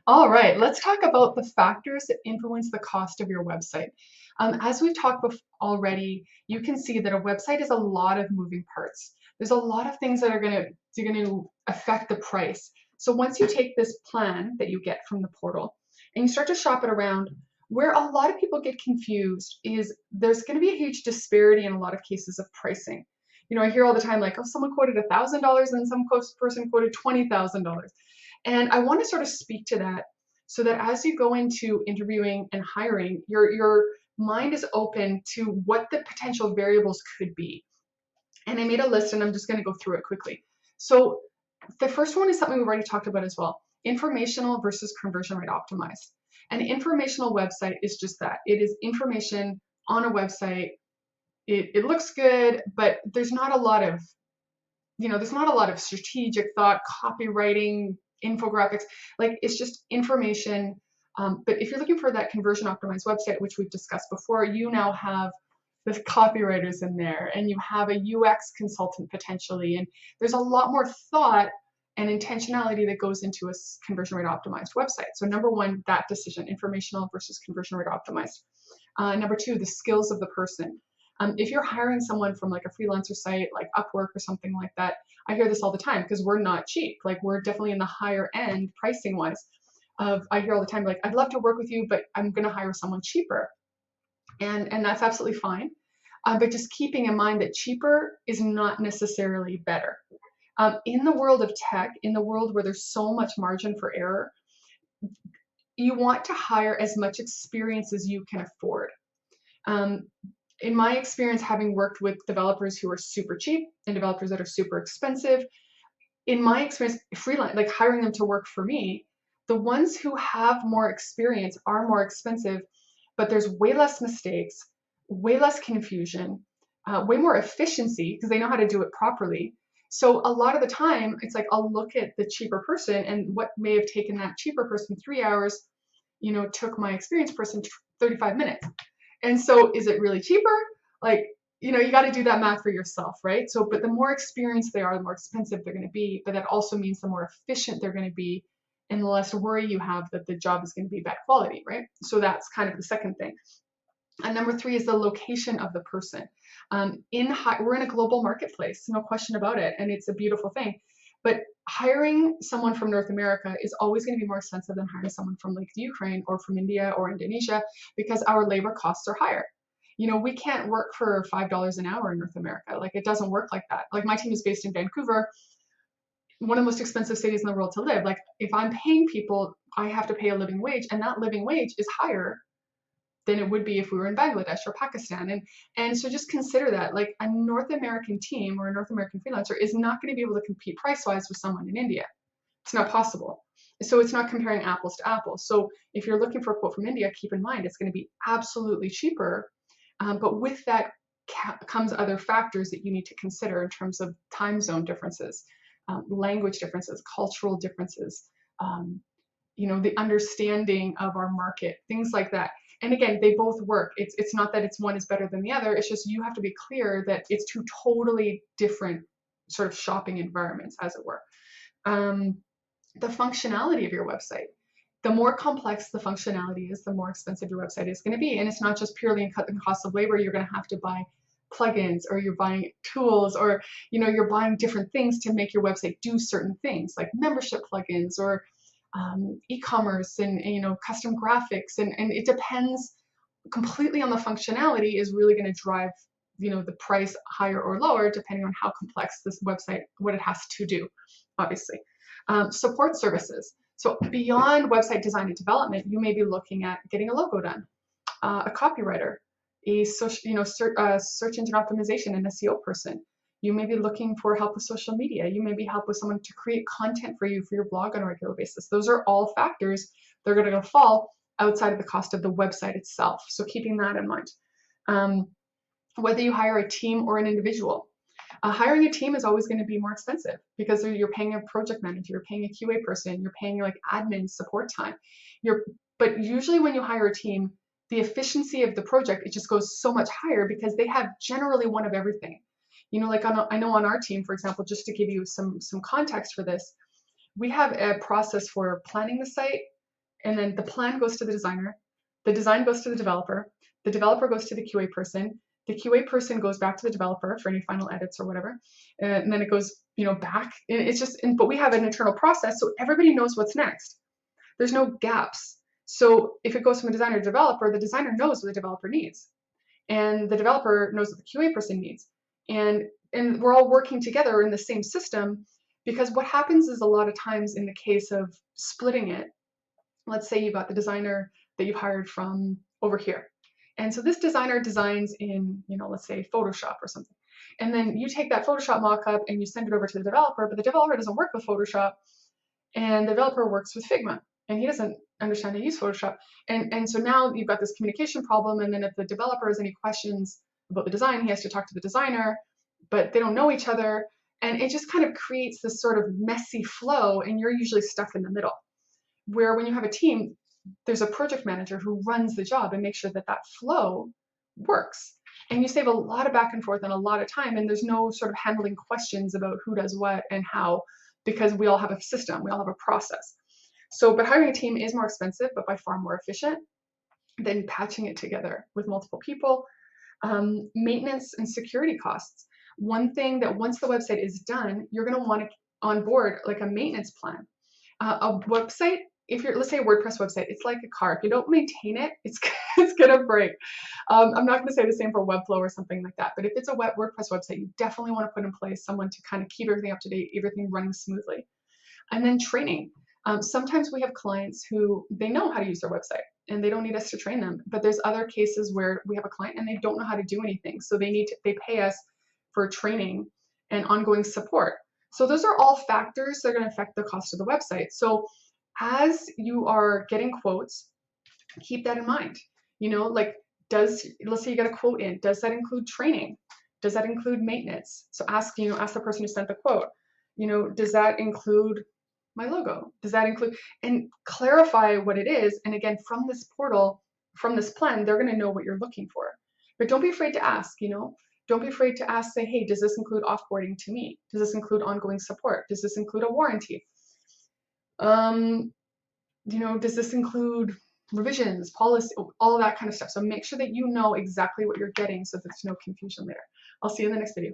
All right, let's talk about the factors that influence the cost of your website. As we've talked already, you can see that a website is a lot of moving parts. There's a lot of things that are going to affect the price. So once you take this plan that you get from the portal and you start to shop it around, where a lot of people get confused is there's going to be a huge disparity in a lot of cases of pricing. I hear all the time like, oh, someone quoted $1,000 and some person quoted $20,000. And I want to sort of speak to that so that as you go into interviewing and hiring, your mind is open to what the potential variables could be. And I made a list and I'm just going to go through it quickly. So the first one is something we've already talked about as well, informational versus conversion rate optimized. An informational website is just that. It is information on a website. It looks good, but there's not a lot of there's not a lot of strategic thought, copywriting, infographics. Like it's just information. But if you're looking for that conversion optimized website, which we've discussed before, you now have the copywriters in there and you have a UX consultant potentially. And there's a lot more thought and intentionality that goes into a conversion rate optimized website. So number one, that decision, informational versus conversion rate optimized. Number two, the skills of the person. If you're hiring someone from like a freelancer site like Upwork or something like that, I hear this all the time because we're not cheap. Like we're definitely in the higher end pricing wise. I hear all the time like, I'd love to work with you, but I'm going to hire someone cheaper, and that's absolutely fine. But just keeping in mind that cheaper is not necessarily better. In the world of tech, in the world where there's so much margin for error, you want to hire as much experience as you can afford. Um, in my experience, having worked with developers who are super cheap and developers that are super expensive, in my experience, freelance, like hiring them to work for me, the ones who have more experience are more expensive, but there's way less mistakes, way less confusion, way more efficiency because they know how to do it properly. So a lot of the time, it's like I'll look at the cheaper person and what may have taken that cheaper person 3 hours, took my experienced person 35 minutes. And so is it really cheaper? Like, you got to do that math for yourself, right? So, but the more experienced they are, the more expensive they're going to be. But that also means the more efficient they're going to be and the less worry you have that the job is going to be bad quality, right? So that's kind of the second thing. And number three is the location of the person. We're in a global marketplace, no question about it. And it's a beautiful thing. But hiring someone from North America is always going to be more expensive than hiring someone from like the Ukraine or from India or Indonesia because our labor costs are higher. We can't work for $5 an hour in North America. Like it doesn't work like that. Like my team is based in Vancouver, one of the most expensive cities in the world to live. Like if I'm paying people, I have to pay a living wage, and that living wage is higher than it would be if we were in Bangladesh or Pakistan. And so just consider that like a North American team or a North American freelancer is not going to be able to compete price-wise with someone in India. It's not possible. So it's not comparing apples to apples. So if you're looking for a quote from India, keep in mind it's going to be absolutely cheaper. But with that comes other factors that you need to consider in terms of time zone differences, language differences, cultural differences, the understanding of our market, things like that. And again, they both work. It's not that one is better than the other. It's just you have to be clear that it's two totally different sort of shopping environments, as it were. The functionality of your website. The more complex the functionality is, the more expensive your website is going to be. And it's not just purely in cost of labor. You're going to have to buy plugins, or you're buying tools, or you're buying different things to make your website do certain things, like membership plugins or e-commerce and custom graphics, and it depends completely on the functionality is really going to drive the price higher or lower depending on how complex this website, what it has to do, obviously. Support services. So beyond website design and development, you may be looking at getting a logo done, a copywriter, a search engine optimization and SEO person. You may be looking for help with social media. You may be help with someone to create content for you for your blog on a regular basis. Those are all factors that are going to fall outside of the cost of the website itself. So keeping that in mind. Whether you hire a team or an individual, hiring a team is always going to be more expensive because you're paying a project manager, you're paying a QA person, you're paying like admin support time. But usually when you hire a team, the efficiency of the project, it just goes so much higher because they have generally one of everything. Like I know on our team, for example, just to give you some context for this, we have a process for planning the site, and then the plan goes to the design goes to the developer goes to the QA person, the QA person goes back to the developer for any final edits or whatever, and then it goes, back. And it's just, but we have an internal process, so everybody knows what's next. There's no gaps. So if it goes from a designer to developer, the designer knows what the developer needs, and the developer knows what the QA person needs, and we're all working together in the same system. Because what happens is, a lot of times in the case of splitting it, let's say you got the designer that you hired from over here, and so this designer designs in, let's say Photoshop or something, and then you take that Photoshop mock-up and you send it over to the developer, but the developer doesn't work with Photoshop, and the developer works with Figma, and he doesn't understand how to use Photoshop. And so now you've got this communication problem, and then if the developer has any questions about the design, he has to talk to the designer, but they don't know each other, and it just kind of creates this sort of messy flow, and you're usually stuck in the middle. Where when you have a team, there's a project manager who runs the job and makes sure that that flow works. And you save a lot of back and forth and a lot of time, and there's no sort of handling questions about who does what and how, because we all have a system, we all have a process. So, but hiring a team is more expensive, but by far more efficient than patching it together with multiple people. Maintenance and security costs. One thing that once the website is done, you're going to want to onboard like a maintenance plan. A website, if you're, let's say a WordPress website, it's like a car. If you don't maintain it, it's gonna break. I'm not gonna say the same for Webflow or something like that, but if it's a WordPress website, you definitely want to put in place someone to kind of keep everything up to date, everything running smoothly. And then training. Sometimes we have clients who, they know how to use their website and they don't need us to train them, but there's other cases where we have a client and they don't know how to do anything, so they pay us for training and ongoing support. So those are all factors that are going to affect the cost of the website. So as you are getting quotes, keep that in mind. Like, let's say you get a quote in, does that include training? Does that include maintenance? So ask the person who sent the quote, does that include my logo? Does that include, and clarify what it is. And again, from this portal, from this plan, they're going to know what you're looking for. But don't be afraid to ask, Don't be afraid to ask, say, hey, does this include offboarding to me? Does this include ongoing support? Does this include a warranty? Does this include revisions, policy, all that kind of stuff? So make sure that you know exactly what you're getting so there's no confusion later. I'll see you in the next video.